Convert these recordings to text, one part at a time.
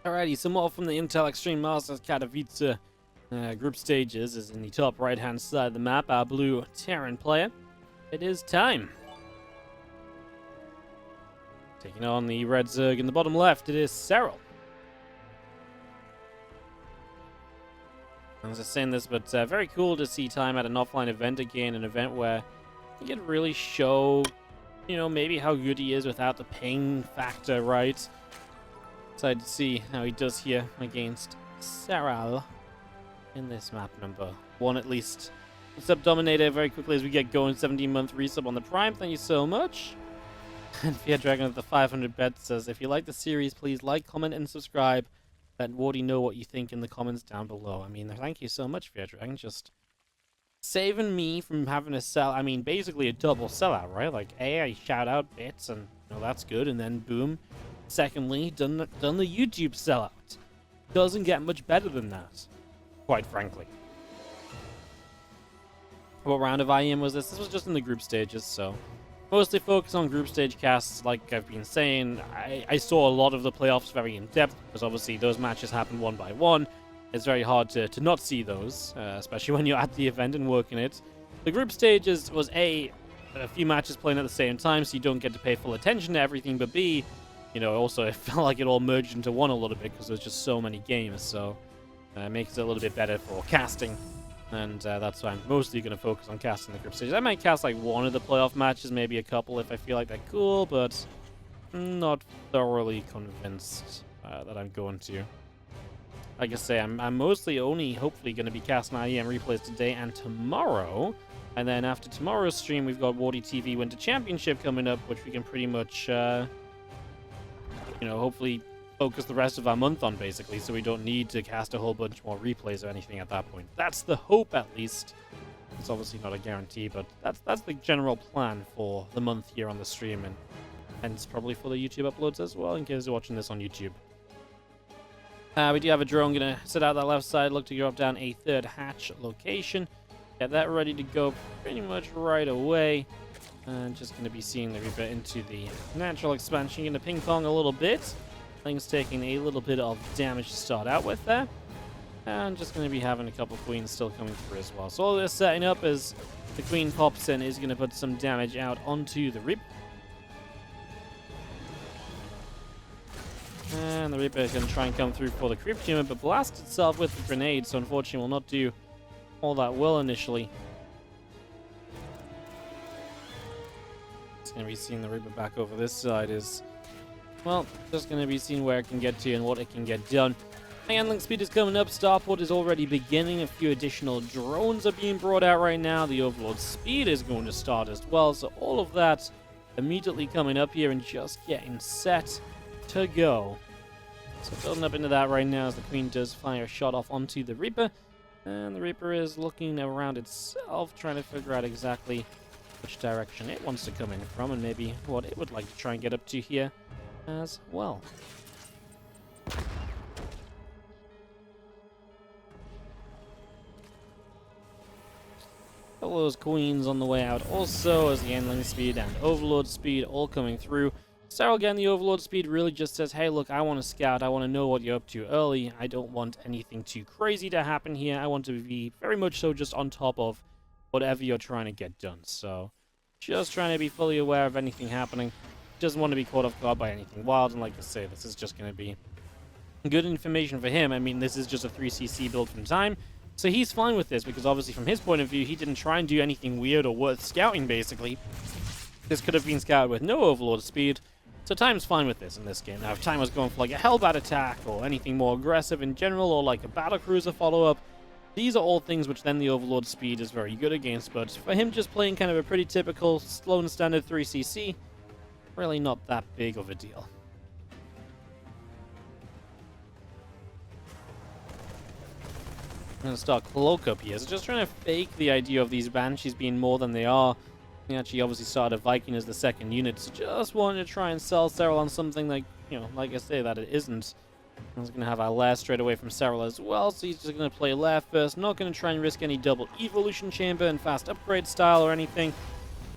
Alrighty, some more from the Intel Extreme Masters Katowice group stages is in the top right-hand side of the map. Our blue Terran player. It is time. Taking on the red Zerg in the bottom left, it is Serral. I was just saying this, but very cool to see Time at an offline event again, an event where he could really show, maybe how good he is without the pain factor, right? Excited to see how he does here against Serral in this map number 1 at least. What's up, Dominator? Very quickly as we get going, 17-month resub on the Prime. Thank you so much. And Fear Dragon of the 500 bets says, if you like the series, please like, comment, and subscribe. Let Wardy know what you think in the comments down below. I mean, thank you so much, Fear Dragon. Just saving me from having to sell, basically a double sellout, right? Like, A, I shout out bits, and that's good, and then boom. Secondly, done the YouTube sellout. Doesn't get much better than that, quite frankly. What round of IEM was this? This was just in the group stages, so mostly focus on group stage casts, like I've been saying. I saw a lot of the playoffs very in-depth, because obviously those matches happen one by one. It's very hard to not see those, especially when you're at the event and working it. The group stages was a few matches playing at the same time, so you don't get to pay full attention to everything, but B, also it felt like it all merged into one a little bit, because there's just so many games, so it makes it a little bit better for casting. And that's why I'm mostly going to focus on casting the group stages. I might cast like one of the playoff matches, maybe a couple if I feel like they're cool, but I'm not thoroughly convinced that I'm going to. Like I say, I'm mostly only hopefully going to be casting IEM replays today and tomorrow. And then after tomorrow's stream, we've got WardiTV Winter Championship coming up, which we can pretty much, hopefully focus the rest of our month on, basically, so we don't need to cast a whole bunch more replays or anything at that point. That's the hope, at least. It's obviously not a guarantee, but that's the general plan for the month here on the stream, and hence probably for the YouTube uploads as well, in case you're watching this on YouTube. We do have a drone going to sit out that left side, look to go up down a third hatch location. Get that ready to go pretty much right away. And just going to be seeing the Reaper into the natural expansion. Going to ping pong a little bit. Things taking a little bit of damage to start out with there. And just going to be having a couple queens still coming through as well. So all this setting up as the queen pops in is going to put some damage out onto the Reaper. And the Reaper is going to try and come through for the creep tumor, but blast itself with the grenade, so unfortunately will not do all that well initially. It's going to be seeing the Reaper back over this side is, well, just going to be seeing where it can get to and what it can get done. Handling speed is coming up. Starport is already beginning. A few additional drones are being brought out right now. The Overlord speed is going to start as well. So all of that immediately coming up here and just getting set to go. So building up into that right now as the Queen does fire a shot off onto the Reaper. And the Reaper is looking around itself, trying to figure out exactly which direction it wants to come in from and maybe what it would like to try and get up to here as well. All those queens on the way out also, as the handling speed and overlord speed all coming through. Serral again, the overlord speed really just says, hey look, I want to scout, I want to know what you're up to early, I don't want anything too crazy to happen here, I want to be very much so just on top of whatever you're trying to get done. So just trying to be fully aware of anything happening, doesn't want to be caught off guard by anything wild, and like I say, this is just going to be good information for him. I mean, this is just a 3cc build from Time, so he's fine with this, because obviously from his point of view, he didn't try and do anything weird or worth scouting, basically. This could have been scouted with no overlord speed, so Time's fine with this in this game. Now, if Time was going for like a Hellbat attack, or anything more aggressive in general, or like a battlecruiser follow-up, these are all things which then the overlord speed is very good against, but for him just playing kind of a pretty typical, slow and standard 3cc, really not that big of a deal. I'm going to start Cloak up here. So just trying to fake the idea of these Banshees being more than they are. He actually obviously started Viking as the second unit, so just wanted to try and sell Serral on something like, like I say, that it isn't. I was going to have our Lair straight away from Serral as well, so he's just going to play Lair first. Not going to try and risk any double evolution chamber and fast upgrade style or anything.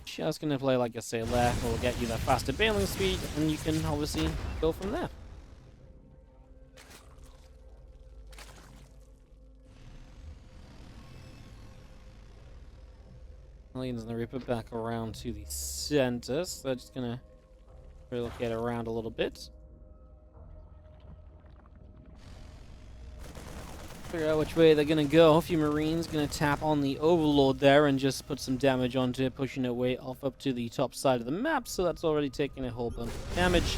Just going to play, like I say, Lair will get you that faster bailing speed, and you can obviously go from there. Hellions and the Reaper back around to the center, so they're just gonna relocate around a little bit. Figure out which way they're gonna go. A few Marines gonna tap on the Overlord there and just put some damage onto it, pushing it way off up to the top side of the map, so that's already taking a whole bunch of damage.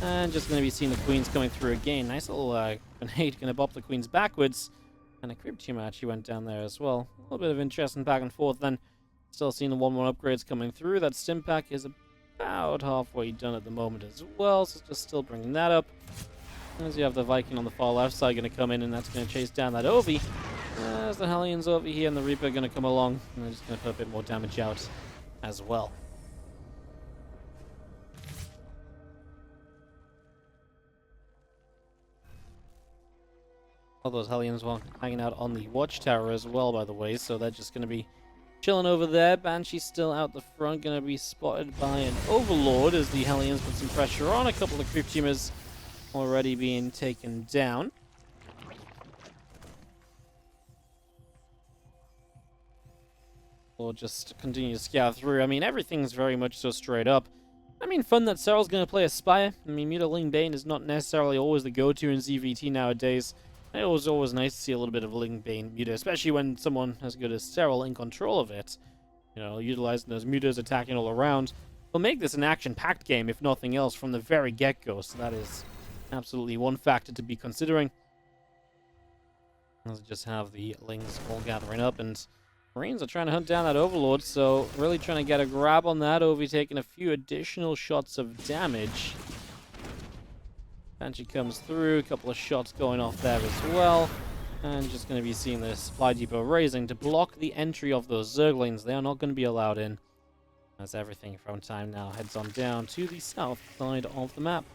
And just gonna be seeing the Queens coming through again. Nice little grenade, gonna bop the Queens backwards. And a Crypt Tumor actually went down there as well. A little bit of interesting back and forth then. Still seeing the 1-1 upgrades coming through. That stim pack is about halfway done at the moment as well, so just still bringing that up. As you have the Viking on the far left side going to come in, and that's going to chase down that Ovi. As the Hellions over here and the Reaper are going to come along, and they're just going to put a bit more damage out as well. All those Hellions were hanging out on the Watchtower as well, by the way, so they're just going to be chilling over there. Banshee's still out the front, going to be spotted by an Overlord as the Hellions put some pressure on. A couple of Crypt Tumors already being taken down. We'll just continue to scout through. I mean, everything's very much so straight up. I mean, fun that Serral's going to play a Spire. I mean, Muta Bane is not necessarily always the go-to in ZvT nowadays. It was always nice to see a little bit of Ling Bane Muta, especially when someone as good as Serral in control of it. You know, utilizing those Mutas, attacking all around. Will make this an action-packed game, if nothing else, from the very get-go. So that is absolutely one factor to be considering. Let's just have the Lings all gathering up, and Marines are trying to hunt down that Overlord, so really trying to get a grab on that. Ovi taking a few additional shots of damage. Banshee comes through, a couple of shots going off there as well. And just going to be seeing the supply depot raising to block the entry of those Zerglings. They are not going to be allowed in, as everything from time now heads on down to the south side of the map.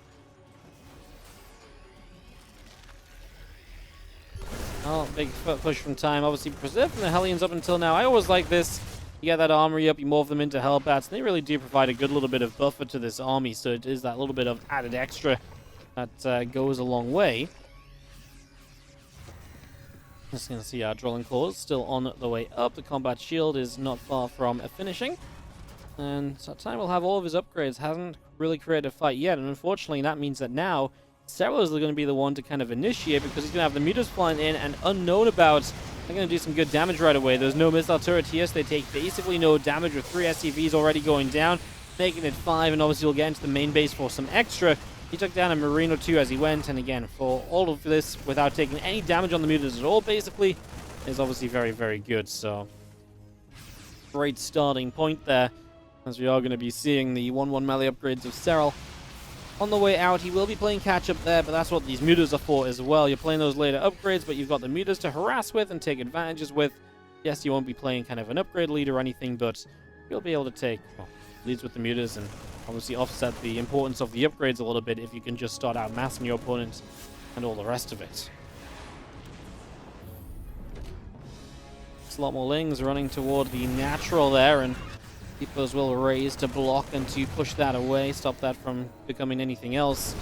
Oh, big push from time. Obviously preserving the Hellions up until now. I always like this. You get that armory up, you morph them into Hellbats, and they really do provide a good little bit of buffer to this army, so it is that little bit of added extra that goes a long way. Just going to see our Drolling Claws still on the way up. The Combat Shield is not far from finishing. And so Time will have all of his upgrades. Hasn't really created a fight yet, and unfortunately that means that now Serral is going to be the one to kind of initiate, because he's going to have the Mutas flying in, and unknown about, they're going to do some good damage right away. There's no missile turret here, so they take basically no damage with 3 SCVs already going down, making it 5, and obviously we'll get into the main base for some extra. He took down a Marine or 2 as he went, and again, for all of this, without taking any damage on the Mutas at all, basically, is obviously very, very good, so great starting point there, as we are going to be seeing the 1-1 melee upgrades of Serral. On the way out, he will be playing catch-up there, but that's what these Mutas are for as well. You're playing those later upgrades, but you've got the Mutas to harass with and take advantages with. Yes, you won't be playing kind of an upgrade lead or anything, but you'll be able to take leads with the Mutas and obviously offset the importance of the upgrades a little bit if you can just start out massing your opponent and all the rest of it. It's a lot more Lings running toward the natural there, and Depots will raise to block and to push that away, stop that from becoming anything else.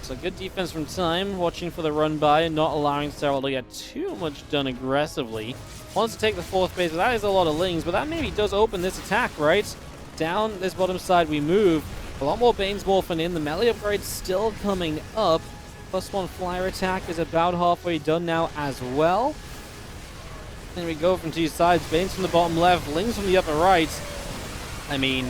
So good defense from Time, watching for the run by and not allowing Serral to get too much done aggressively. Wants to take the 4th base, but that is a lot of Lings, but that maybe does open this attack, right? Down this bottom side we move. A lot more Banes morphing in. The melee upgrade still coming up. +1 flyer attack is about halfway done now as well. There we go from 2 sides. Banes from the bottom left, Lings from the upper right. I mean,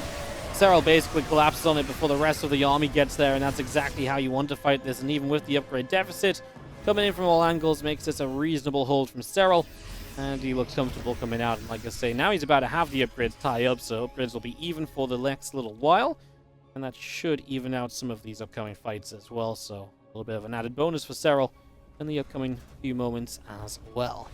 Serral basically collapses on it before the rest of the army gets there, and that's exactly how you want to fight this. And even with the upgrade deficit coming in from all angles, makes this a reasonable hold from Serral. And he looks comfortable coming out. And like I say, now he's about to have the upgrades tie up, so upgrades will be even for the next little while. And that should even out some of these upcoming fights as well. So a little bit of an added bonus for Serral in the upcoming few moments as well.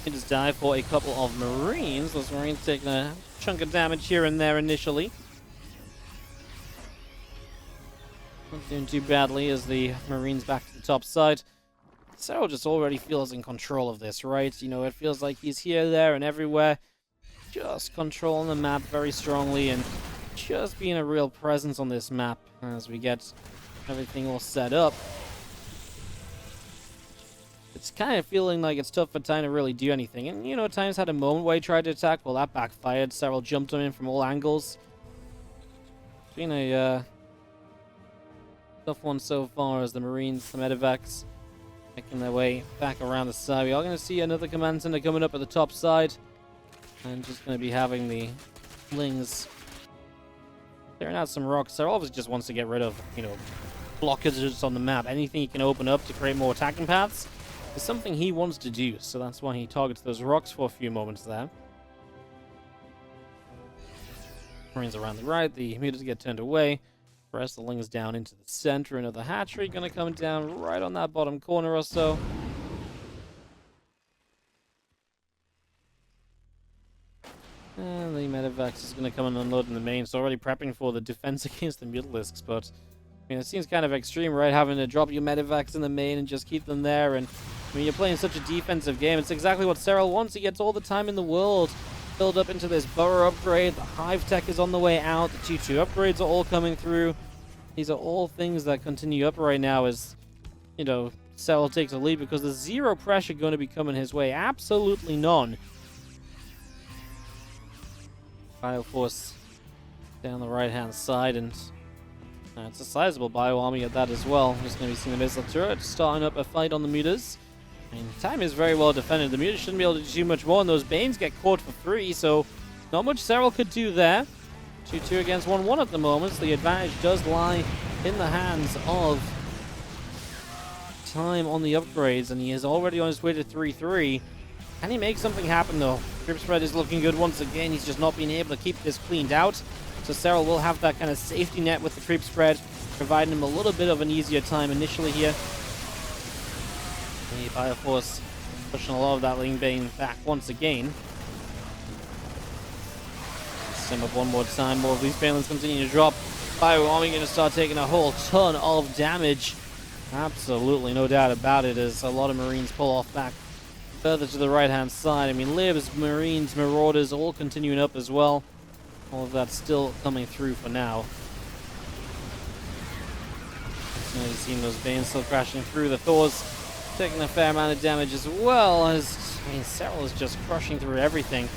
He just dive for a couple of Marines. Those Marines taking a chunk of damage here and there initially. Not doing too badly as the Marines back to the top side. Serral just already feels in control of this, right? You know, it feels like he's here, there, and everywhere. Just controlling the map very strongly and just being a real presence on this map as we get everything all set up. The It's kind of feeling like it's tough for Time to really do anything. And, you know, Time's had a moment where he tried to attack. Well, that backfired. Serral jumped him in from all angles. It's been a tough one so far as the Marines, the medevacs, making their way back around the side. We are going to see another command center coming up at the top side. And just going to be having the Lings clearing out some rocks. Serral obviously just wants to get rid of, you know, blockages on the map. Anything he can open up to create more attacking paths is something he wants to do. So that's why he targets those rocks for a few moments there. Marines around the right. The mutas get turned away. Press the Lings down into the center. Another hatchery going to come down right on that bottom corner or so. And the medevacs is going to come and unload in the main. So already prepping for the defense against the MUTALISKS. But I mean, it seems kind of extreme, right? Having to drop your medevacs in the main and just keep them there. And I mean, you're playing such a defensive game. It's exactly what Serral wants. He gets all the time in the world. Build up into this burrow upgrade. The hive tech is on the way out. The 2-2 upgrades are all coming through. These are all things that continue up right now as, you know, Serral takes a lead because there's zero pressure going to be coming his way. Absolutely none. Bioforce down the right-hand side, and it's a sizable bio army at that as well. Just going to be seeing the missile turret starting up a fight on the mutas. I mean, Time is very well defended. The mutas shouldn't be able to do too much more, and those Banes get caught for free, so not much Serral could do there. 2-2 against 1-1 at the moment, so the advantage does lie in the hands of Time on the upgrades, and he is already on his way to 3-3. Can he make something happen, though? Creep spread is looking good once again. He's just not being able to keep this cleaned out. So Serral will have that kind of safety net with the creep spread, providing him a little bit of an easier time initially here. The Bioforce pushing a lot of that Ling Bane back once again. Sim up one more time. More of these Banelings continue to drop. Bio Army going to start taking a whole ton of damage. Absolutely no doubt about it, as a lot of Marines pull off back further to the right-hand side. I mean, Libs, Marines, Marauders, all continuing up as well. All of that's still coming through for now. So you've seen those Banes still crashing through. The Thors taking a fair amount of damage as well, as, I mean, Serral is just crushing through everything.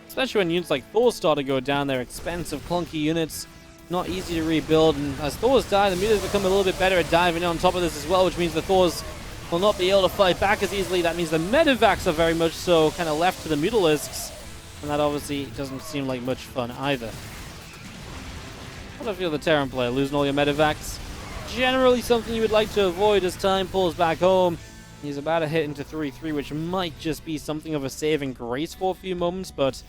Especially when units like Thors start to go down. They're expensive, clunky units. Not easy to rebuild. And as Thors die, the mutas become a little bit better at diving on top of this as well, which means the Thors will not be able to fight back as easily. That means the medevacs are very much so kind of left to the MUTALISKS, and that obviously doesn't seem like much fun either. What do I feel the Terran player? Losing all your medevacs? Generally something you would like to avoid as Time pulls back home. He's about to hit into 3-3, which might just be something of a saving grace for a few moments, but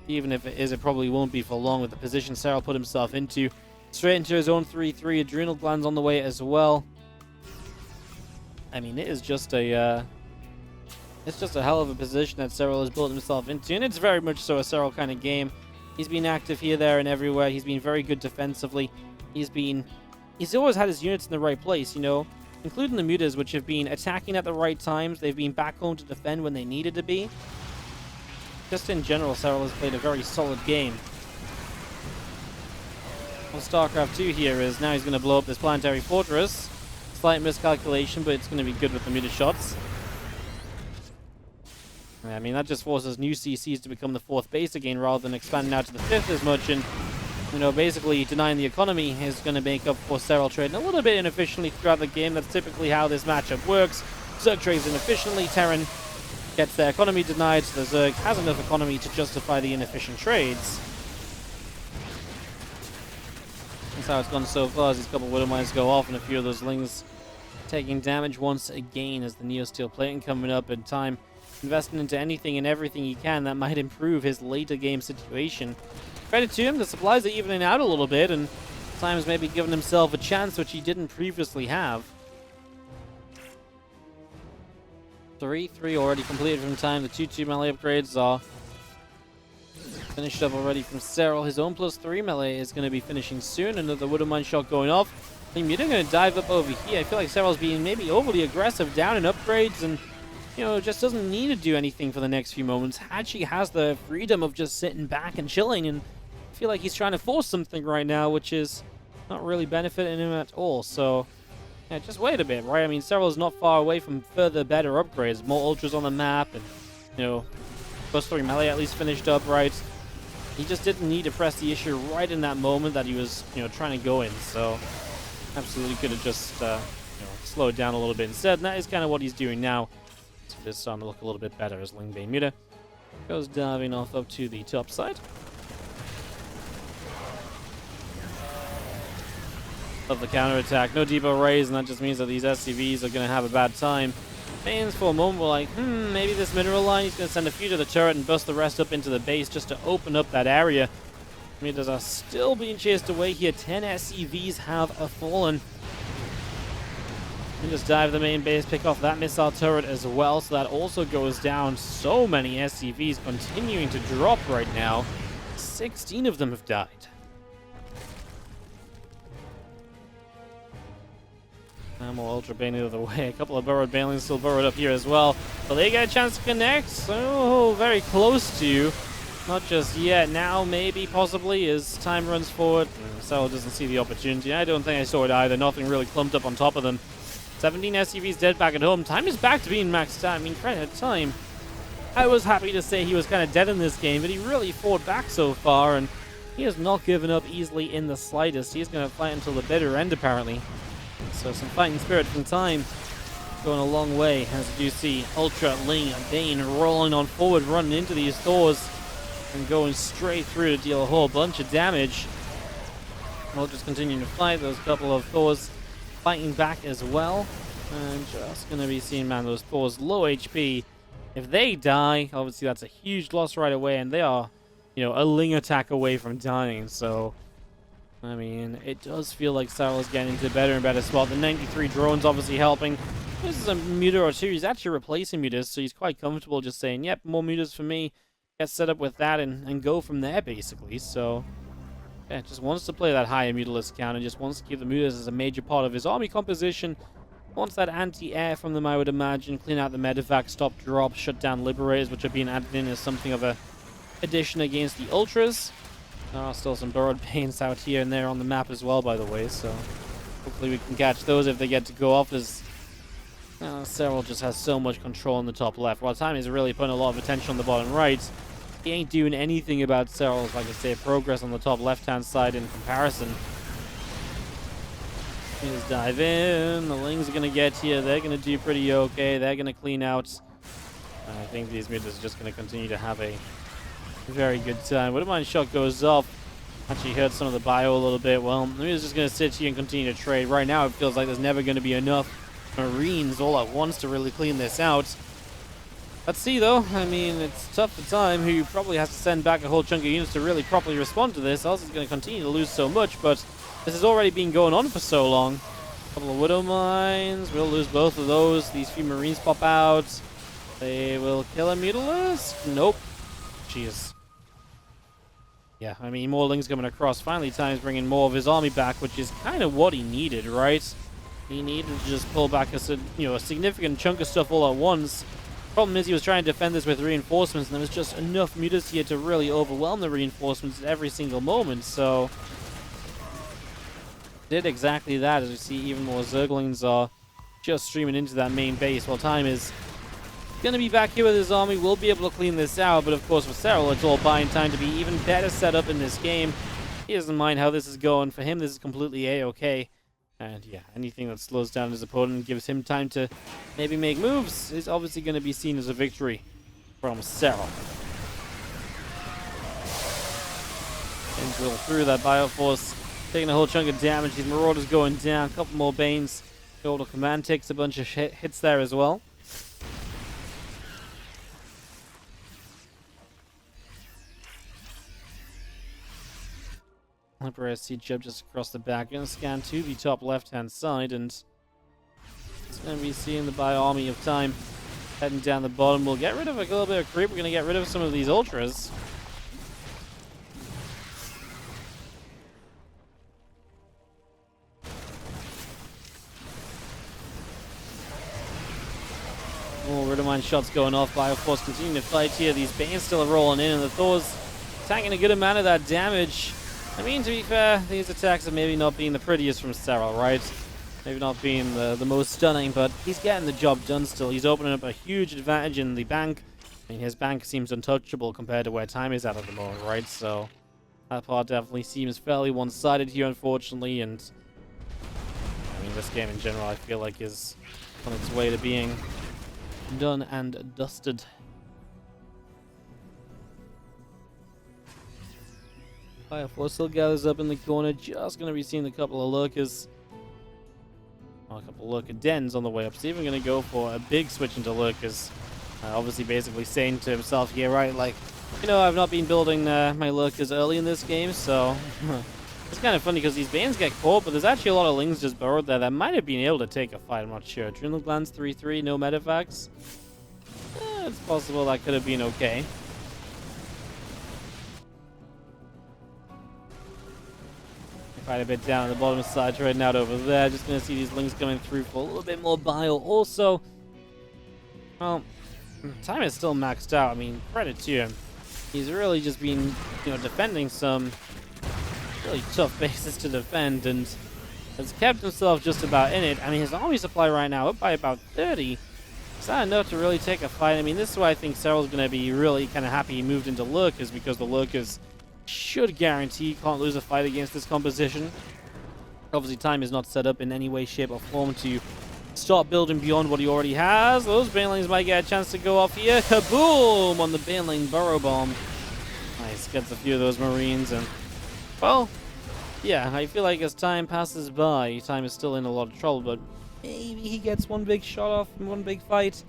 even if it is, it probably won't be for long with the position Serral put himself into. Straight into his own 3-3, Adrenal Gland's on the way as well. I mean, it is just a hell of a position that Serral has built himself into, and it's very much so a Serral kind of game. He's been active here, there, and everywhere. He's been very good defensively. He's always had his units in the right place, you know, including the mutas, which have been attacking at the right times. They've been back home to defend when they needed to be. Just in general, Serral has played a very solid game. Well, StarCraft 2 here is now he's going to blow up this planetary fortress. Slight miscalculation, but it's going to be good with the muta shots. I mean, that just forces new CCs to become the 4th base again rather than expanding out to the 5th as much. And, you know, basically denying the economy is going to make up for Serral trading a little bit inefficiently throughout the game. That's typically how this matchup works. Zerg trades inefficiently. Terran gets their economy denied, so the Zerg has enough economy to justify the inefficient trades. That's how it's gone so far, as these couple of Widowmines go off and a few of those Lings taking damage once again as the Neo-Steel plating coming up in Time. Investing into anything and everything he can that might improve his later game situation. Credit to him, the supplies are evening out a little bit, and Time's maybe given himself a chance which he didn't previously have. 3-3 already completed from Time. The 2-2 melee upgrades are finished up already from Serral. His own +3 melee is going to be finishing soon. Another Widowmine shot going off. I think Muta going to dive up over here. I feel like Serral's being maybe overly aggressive down in upgrades and, you know, just doesn't need to do anything for the next few moments. Hachi has the freedom of just sitting back and chilling, and I feel like he's trying to force something right now, which is not really benefiting him at all. So Yeah, just wait a bit, right? I mean, Serral's not far away from further better upgrades. More ultras on the map, and, you know, Plus 3 melee at least finished up, right? He just didn't need to press the issue right in that moment that he was, you know, trying to go in. So, absolutely could have just, you know, slowed down a little bit instead. And that is kind of what he's doing now. So it is starting to look a little bit better as Lingbane Muta goes diving off up to the top side. Of the counterattack. No depot raise, and that just means that these SCVs are going to have a bad time. Fans for a moment were like, maybe this mineral line, he's going to send a few to the turret and bust the rest up into the base just to open up that area. Mutas are still being chased away here. 10 SCVs have fallen. And just dive the main base, pick off that missile turret as well, so that also goes down. So many SCVs continuing to drop right now. 16 of them have died. More Ultra Bane out of the way. A couple of burrowed Banelings still burrowed up here as well. But they get a chance to connect. So very close to. Not just yet. Now, maybe, possibly, as time runs forward. Serral doesn't see the opportunity. I don't think I saw it either. Nothing really clumped up on top of them. 17 SCVs dead back at home. Time is back to being maxed out. I mean, credit at Time. I was happy to say he was kind of dead in this game, but he really fought back so far, and he has not given up easily in the slightest. He's going to fight until the bitter end, apparently. So some fighting spirit from Time going a long way, as you see Ultra, Ling, and Bane rolling on forward, running into these Thors and going straight through to deal a whole bunch of damage. Ultra's continuing to fight. Those couple of Thors fighting back as well. And just going to be seeing, man, those Thors low HP. If they die, obviously that's a huge loss right away, and they are, you know, a Ling attack away from dying, so I mean, it does feel like Serral is getting into a better and better spot. The 93 drones obviously helping. This is a Muta or two. He's actually replacing Mutas, so he's quite comfortable just saying, yep, more Mutas for me. Get set up with that and go from there, basically. So, yeah, just wants to play that higher Mutalisk count and just wants to keep the Mutas as a major part of his army composition. Wants that anti-air from them, I would imagine. Clean out the medevac, stop drops, shut down Liberators, which are being added in as something of a addition against the Ultras. Still some burrowed Banes out here and there on the map as well, by the way, so hopefully we can catch those if they get to go off, as Serral just has so much control on the top left, while Time is really putting a lot of attention on the bottom right. He ain't doing anything about Serral's, like I say, progress on the top left-hand side in comparison. Just dive in. The Lings are going to get here. They're going to do pretty okay. They're going to clean out. I think these Mutas are just going to continue to have a very good time. Widowmine shot goes up. Actually hurt some of the bio a little bit. Well, Mutas just going to sit here and continue to trade. Right now, it feels like there's never going to be enough Marines all at once to really clean this out. Let's see, though. I mean, it's tough for Time, who probably has to send back a whole chunk of units to really properly respond to this, else he's going to continue to lose so much, but this has already been going on for so long. A couple of Widow Mines. We'll lose both of those. These few Marines pop out. They will kill a Mutalisk. Nope. Jeez. Yeah, I mean, more Lings coming across. Finally, Time's bringing more of his army back, which is kind of what he needed, right? He needed to just pull back a significant chunk of stuff all at once. Problem is, he was trying to defend this with reinforcements, and there was just enough Mutas here to really overwhelm the reinforcements at every single moment, so did exactly that. As we see, even more Zerglings are just streaming into that main base, while Time is going to be back here with his army. We'll be able to clean this out, but of course for Serral, it's all buying time to be even better set up in this game. He doesn't mind how this is going. For him, this is completely A-okay. And yeah, anything that slows down his opponent and gives him time to maybe make moves is obviously going to be seen as a victory from Serral. And drill through that Bioforce, taking a whole chunk of damage. These Marauders going down. A couple more Banes. The Order Command takes a bunch of hits there as well. Liberator siege up just across the back. Going to scan to the top left-hand side, and it's going to be seeing the Bio Army of Time heading down the bottom. We'll get rid of a little bit of creep. We're going to get rid of some of these Ultras. More Riddermine shots going off. Bioforce continuing to fight here. These Banes still rolling in, and the Thors tanking a good amount of that damage. I mean, to be fair, these attacks are maybe not being the prettiest from Serral, right? Maybe not being the most stunning, but he's getting the job done still. He's opening up a huge advantage in the bank. I mean, his bank seems untouchable compared to where time is at the moment, right? So that part definitely seems fairly one-sided here, unfortunately. And I mean, this game in general, I feel like is on its way to being done and dusted. Fire Force still gathers up in the corner, just going to be seeing a couple of lurkers. Oh, a couple of lurker dens on the way up. So even going to go for a big switch into lurkers. Obviously basically saying to himself here, right, like, you know, I've not been building my lurkers early in this game, so it's kind of funny because these Banes get caught, but there's actually a lot of Lings just burrowed there that might have been able to take a fight, I'm not sure. Adrenal Glands 3-3, no Medivacs. It's possible that could have been okay. Quite a bit down at the bottom side, right out over there. Just going to see these Lings coming through for a little bit more bile. Also, well, time is still maxed out. I mean, credit to him. He's really just been, you know, defending some really tough bases to defend and has kept himself just about in it. I mean, his army supply right now up by about 30. It's not enough to really take a fight. I mean, this is why I think Serral's going to be really kind of happy he moved into Lurkers, because the Lurkers should guarantee he can't lose a fight against this composition. Obviously, time is not set up in any way, shape, or form to start building beyond what he already has. Those Banelings might get a chance to go off here. Kaboom! On the Baneling Burrow Bomb. Nice, gets a few of those Marines, and, well, yeah, I feel like as time passes by, time is still in a lot of trouble, but maybe he gets one big shot off in one big fight.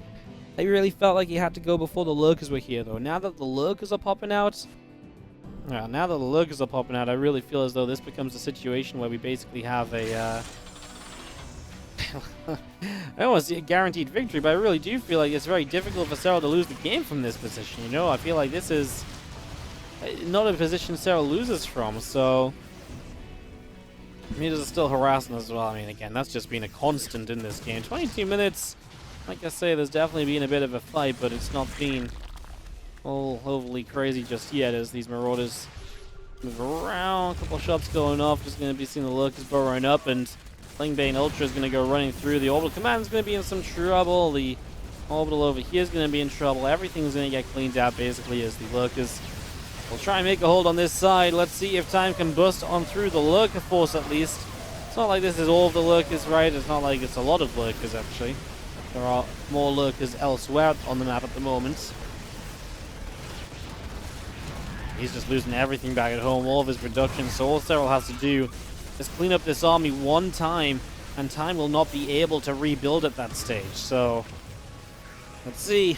I really felt like he had to go before the Lurkers were here, though. Now that the Lurkers are popping out, I really feel as though this becomes a situation where we basically have a, I don't want to see a guaranteed victory, but I really do feel like it's very difficult for Serral to lose the game from this position, you know? I feel like this is not a position Serral loses from, so Mutas are still harassing as well. I mean, again, that's just been a constant in this game. 22 minutes, like I say, there's definitely been a bit of a fight, but it's not been all overly crazy just yet as these Marauders move around. A couple of shots going off, just going to be seeing the Lurkers burrowing up, and Lingbane Ultra is going to go running through. The Orbital Command is going to be in some trouble. The Orbital over here is going to be in trouble. Everything's going to get cleaned out basically as the Lurkers will try and make a hold on this side. Let's see if time can bust on through the Lurker force at least. It's not like this is all of the Lurkers, right? It's not like it's a lot of Lurkers actually. There are more Lurkers elsewhere on the map at the moment. He's just losing everything back at home, all of his reductions, so all Serral has to do is clean up this army one time, and time will not be able to rebuild at that stage. So, let's see.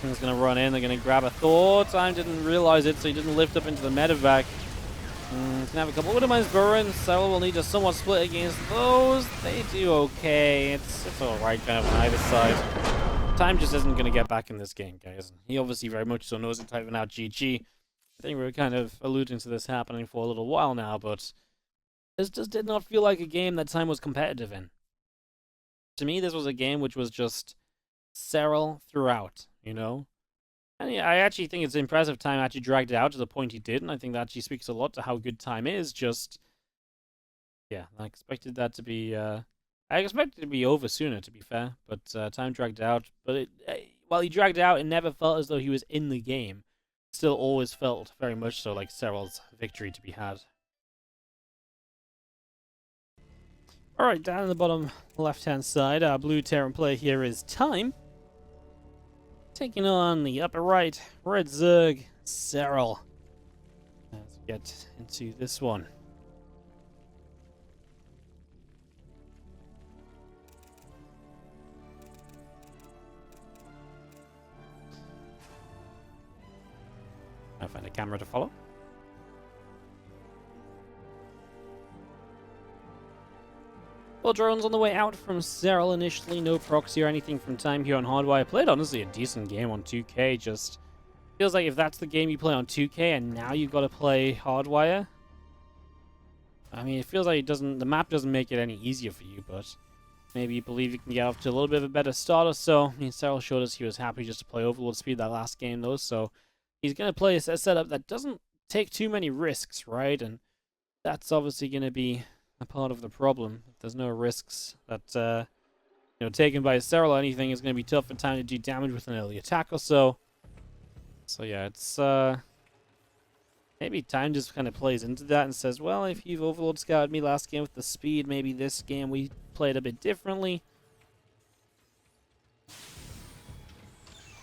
He's going to run in, they're going to grab a Thor. Time didn't realize it, so he didn't lift up into the medevac. He's going to have a couple of Widowmines burrowing. Serral will need to somewhat split against those. They do okay. It's alright kind of on either side. Time just isn't going to get back in this game, guys. He obviously very much so knows it, typing out GG. I think we're kind of alluding to this happening for a little while now, but this just did not feel like a game that time was competitive in. To me, this was a game which was just Serral throughout, you know? And yeah, I actually think it's impressive time actually dragged it out to the point he did, and I think that actually speaks a lot to how good time is. Just, yeah, I expected that to be, I expected it to be over sooner, to be fair, but time dragged out. But while he dragged out, it never felt as though he was in the game. Still always felt very much so like Serral's victory to be had. Alright, down in the bottom left-hand side, our blue Terran player here is Time. Taking on the upper right, Red Zerg, Serral. Let's get into this one. I'll find a camera to follow. Well, drones on the way out from Serral initially. No proxy or anything from time here on Hardwire. Played honestly a decent game on 2K. Just feels like if that's the game you play on 2K and now you've got to play Hardwire. I mean, it feels like the map doesn't make it any easier for you, but maybe you believe you can get off to a little bit of a better start or so. I mean, Serral showed us he was happy just to play Overlord speed that last game though, so he's going to play a setup that doesn't take too many risks, right? And that's obviously going to be a part of the problem. If there's no risks that taken by a Serral or anything, is going to be tough for Time to do damage with an early attack or so. So yeah, it's maybe Time just kind of plays into that and says, well, if you've Overlord Scouted me last game with the speed, maybe this game we played a bit differently.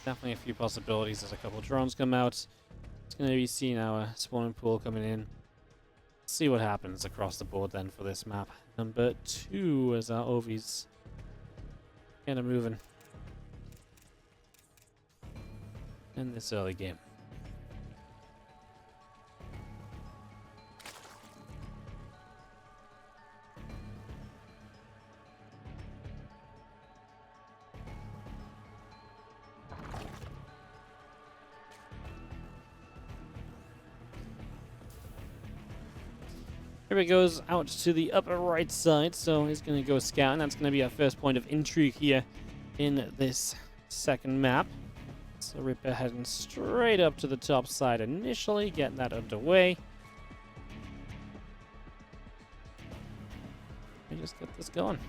Definitely a few possibilities as a couple of drones come out. It's going to be seeing our spawning pool coming in. See what happens across the board then for this map. Number 2 as our Ovies kind of moving in this early game. Here he goes out to the upper right side, so he's going to go scout, and that's going to be our first point of intrigue here in this second map. So Ripper heading straight up to the top side initially, getting that underway. We just get this going.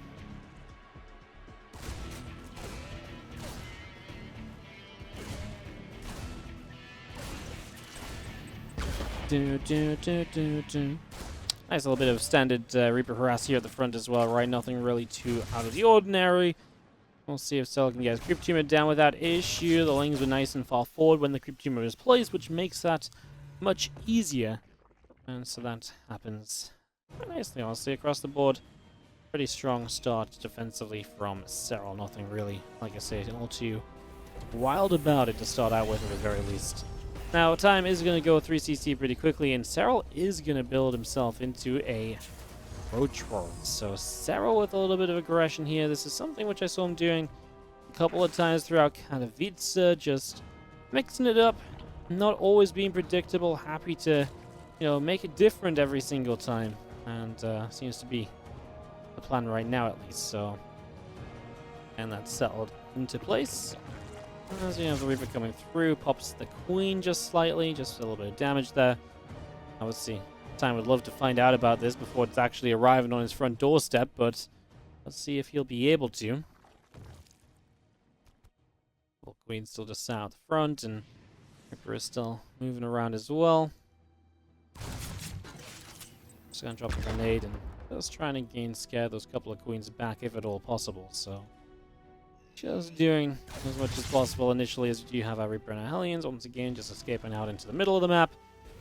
Nice little bit of standard Reaper harass here at the front as well, right? Nothing really too out of the ordinary. We'll see if Serral can get his Creep Tumor down without issue. The lanes were nice and far forward when the Creep Tumor is placed, which makes that much easier. And so that happens quite nicely, honestly, across the board. Pretty strong start defensively from Serral. Nothing really, like I say, all too wild about it to start out with at the very least. Now, Time is going to go 3CC pretty quickly, and Serral is going to build himself into a Roach World. So Serral with a little bit of aggression here. This is something which I saw him doing a couple of times throughout Katowice, just mixing it up, not always being predictable, happy to, make it different every single time. And seems to be the plan right now, at least. So, and that's settled into place. As you have the Reaper coming through, pops the Queen just slightly, just a little bit of damage there. Obviously, Time would love to find out about this before it's actually arriving on his front doorstep, but let's see if he'll be able to. Well, Queen's still just sat out the front, and Reaper is still moving around as well. Just gonna drop a grenade and just trying to scare those couple of Queens back if at all possible, so. Just doing as much as possible initially as we do have our Reaper and our Hellions. Once again, just escaping out into the middle of the map.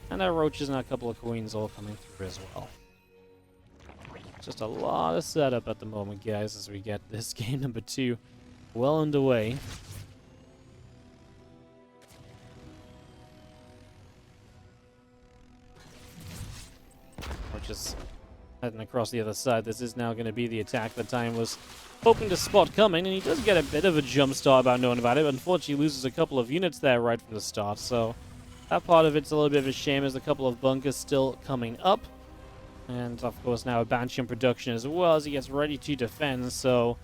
And our Roaches and a couple of Queens all coming through as well. Just a lot of setup at the moment, guys, as we get this game number 2 well underway. Roaches heading across the other side. This is now going to be the attack that Time was hoping to spot coming, and he does get a bit of a jump start about knowing about it, but unfortunately loses a couple of units there right from the start, so that part of it's a little bit of a shame as a couple of bunkers still coming up. And of course now a Banshee in production as well as he gets ready to defend, so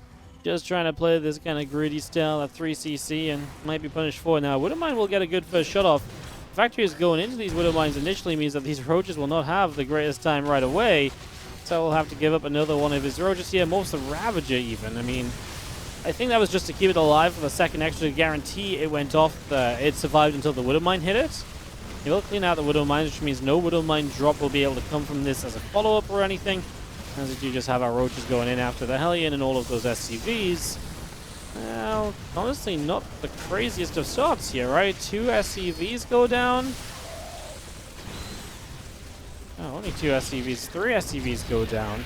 just trying to play this kind of greedy style at 3CC and might be punished for it. Now Widowmine will get a good first shot off. The fact he is going into these Widowmines initially means that these Roaches will not have the greatest time right away. So we'll have to give up another one of his Roaches here, most of Ravager even. I mean, I think that was just to keep it alive for the second extra to guarantee it went off. It survived until the Widowmine hit it. He will clean out the Widowmine, which means no Widowmine drop will be able to come from this as a follow-up or anything. As we do just have our Roaches going in after the Hellion and all of those SCVs. Well, honestly, not the craziest of starts here, right? 2 SCVs go down. Oh, only 2 SCVs. 3 SCVs go down.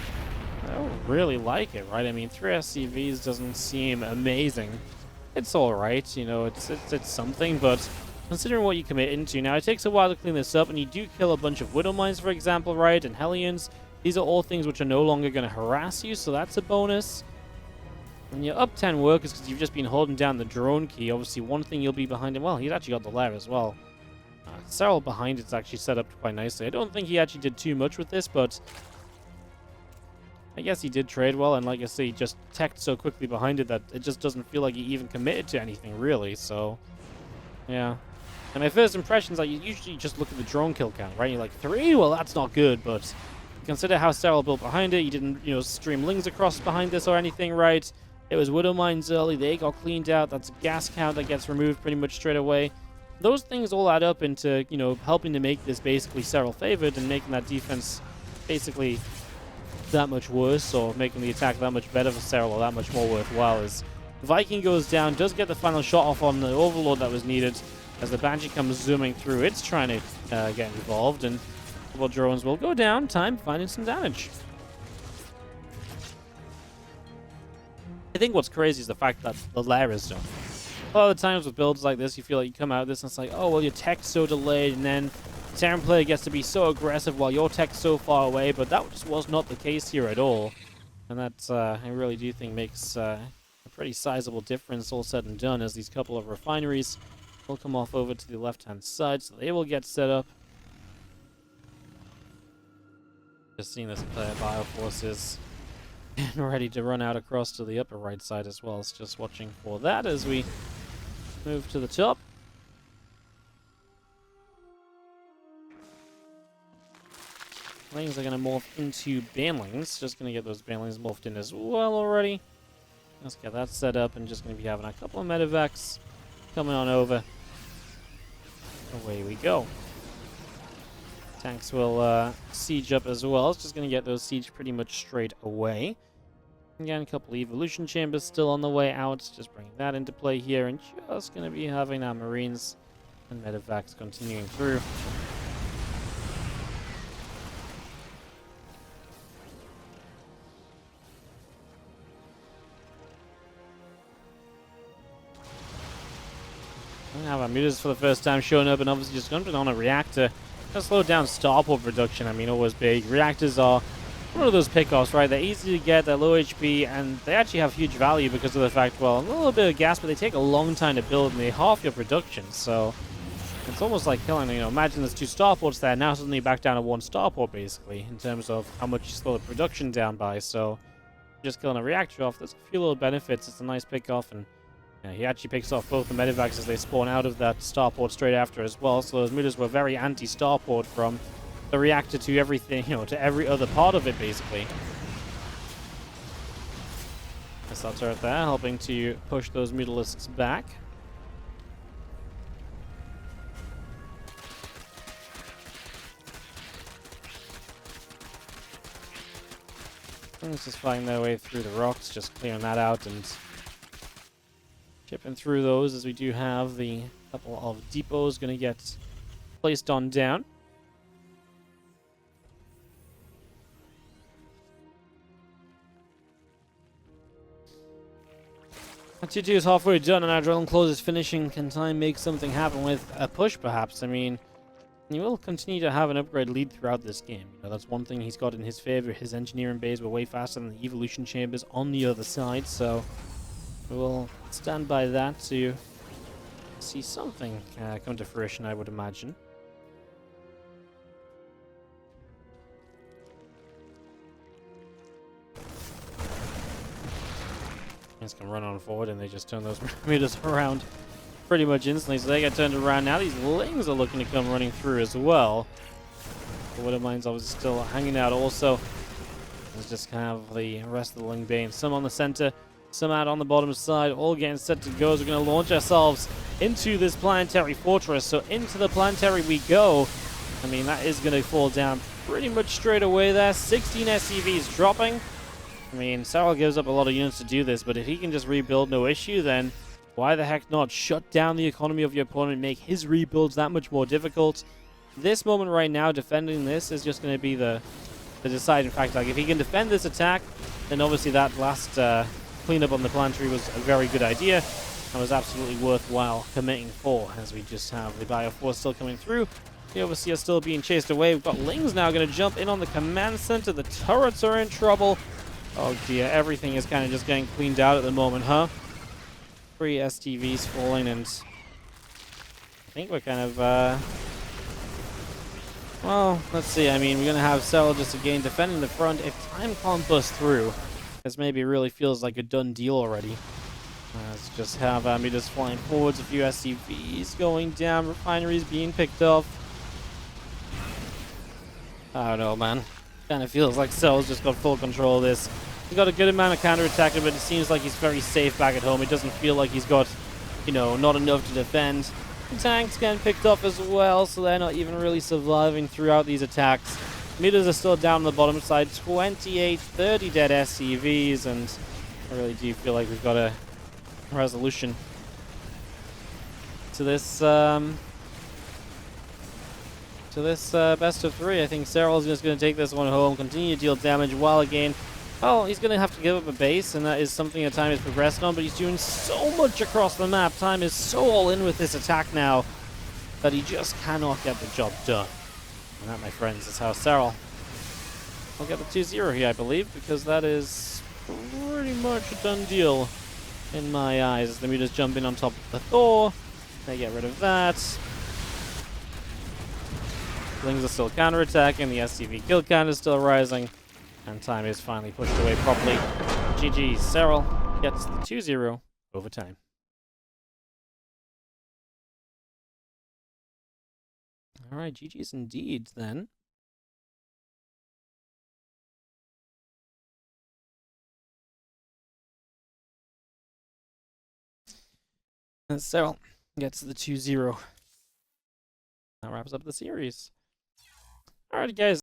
I don't really like it, right? I mean, 3 SCVs doesn't seem amazing. It's alright, it's something, but considering what you commit into. Now, it takes a while to clean this up, and you do kill a bunch of Widowmines, for example, right? And Hellions. These are all things which are no longer going to harass you, so that's a bonus. And you're up 10 workers because you've just been holding down the drone key. Obviously, one thing you'll be behind him. Well, he's actually got the lair as well. Serral behind it's actually set up quite nicely. I don't think he actually did too much with this, but I guess he did trade well, and like I say, he just teched so quickly behind it that it just doesn't feel like he even committed to anything, really, so yeah. And my first impressions, like, you usually just look at the drone kill count, right? You're like, 3? Well, that's not good, but consider how Serral built behind it. You didn't, stream Lings across behind this or anything, right? It was Widow Mines early. They got cleaned out. That's a gas count that gets removed pretty much straight away. Those things all add up into, helping to make this basically Serral favored and making that defense basically that much worse, or making the attack that much better for Serral or that much more worthwhile. As Viking goes down, does get the final shot off on the Overlord that was needed. As the Banshee comes zooming through, it's trying to get involved, and a couple of drones will go down. Time finding some damage. I think what's crazy is the fact that the lair is done. A lot of the times with builds like this, you feel like you come out of this and it's like, oh, well, your tech's so delayed, and then the Terran player gets to be so aggressive while your tech's so far away, but that just was not the case here at all. And that, I really do think makes a pretty sizable difference all said and done, as these couple of refineries will come off over to the left-hand side, so they will get set up. Just seeing this player Bioforces ready to run out across to the upper right side as well. So just watching for that as we move to the top. Lings are going to morph into banlings. Just going to get those banlings morphed in as well already. Let's get that set up, and just going to be having a couple of medevacs coming on over. Away we go. Tanks will siege up as well. It's just going to get those siege pretty much straight away. Again, a couple of evolution chambers still on the way out. Just bringing that into play here, and just going to be having our marines and medevacs continuing through. We have our mutas for the first time showing up, and obviously just jumping on a reactor. Gonna slow down starport production. I mean, always big. Reactors are one of those pickoffs, right? They're easy to get, they're low HP, and they actually have huge value because of the fact, well, a little bit of gas, but they take a long time to build, and they half your production. So it's almost like killing, imagine there's 2 starports there, now suddenly back down to 1 starport, basically, in terms of how much you slow the production down by. So just killing a reactor off, there's a few little benefits. It's a nice pickoff, and he actually picks off both the medevacs as they spawn out of that starport straight after as well. So those mutas were very anti-starport from the reactor to everything, to every other part of it, basically. Missile turret there, helping to push those MUTALISKS back. Things just flying their way through the rocks, just clearing that out and chipping through those, as we do have the couple of depots going to get placed on down. Tier 2 is halfway done, and our adrenaline close is finishing. Can Time make something happen with a push, perhaps? I mean, he will continue to have an upgrade lead throughout this game. That's one thing he's got in his favor. His engineering bays were way faster than the evolution chambers on the other side, so we'll stand by that to see something come to fruition, I would imagine. Things can run on forward, and they just turn those meters around pretty much instantly, so they get turned around. Now these Lings are looking to come running through as well. The Widow Mine's obviously still hanging out also. Let's just have the rest of the Ling Bane. Some on the center, some out on the bottom side, all getting set to go. So we're going to launch ourselves into this planetary fortress. So into the planetary we go. I mean, that is going to fall down pretty much straight away there. 16 SCVs dropping. I mean, Serral gives up a lot of units to do this, but if he can just rebuild, no issue, then why the heck not? Shut down the economy of your opponent, make his rebuilds that much more difficult. This moment right now, defending this is just going to be the deciding factor. Like, if he can defend this attack, then obviously that last cleanup on the planetary was a very good idea and was absolutely worthwhile committing for, as we just have the Bioforce still coming through. The Overseer still being chased away. We've got Lings now going to jump in on the command center. The turrets are in trouble. Oh dear, everything is kind of just getting cleaned out at the moment, huh? 3 STVs falling, and I think we're kind of, well, let's see. I mean, we're going to have Serral just again defending the front. If Time can't bust through, this maybe really feels like a done deal already. Let's just have mutas flying forwards, a few SCVs going down, refineries being picked off. I don't know, man. Kind of feels like Serral's just got full control of this. He's got a good amount of counter-attacking, but it seems like he's very safe back at home. It doesn't feel like he's got, you know, not enough to defend. The tanks getting picked off as well, so they're not even really surviving throughout these attacks. Meters are still down on the bottom side, 28, 30 dead SCVs, and I really do feel like we've got a resolution to this best of 3. I think Serral's just going to take this one home, continue to deal damage while again, well, he's going to have to give up a base, and that is something that Time is progressing on, but he's doing so much across the map. Time is so all in with this attack now that he just cannot get the job done. And that, my friends, is how Serral will get the 2-0 here, I believe, because that is pretty much a done deal in my eyes. As the Mutas jump in on top of the Thor, they get rid of that. Flings are still counter-attacking, the SCV kill count is still rising, and Time is finally pushed away properly. GG, Serral gets the 2-0 overtime. Alright, GG's indeed, then. And Serral gets the 2-0. That wraps up the series. Alright, guys.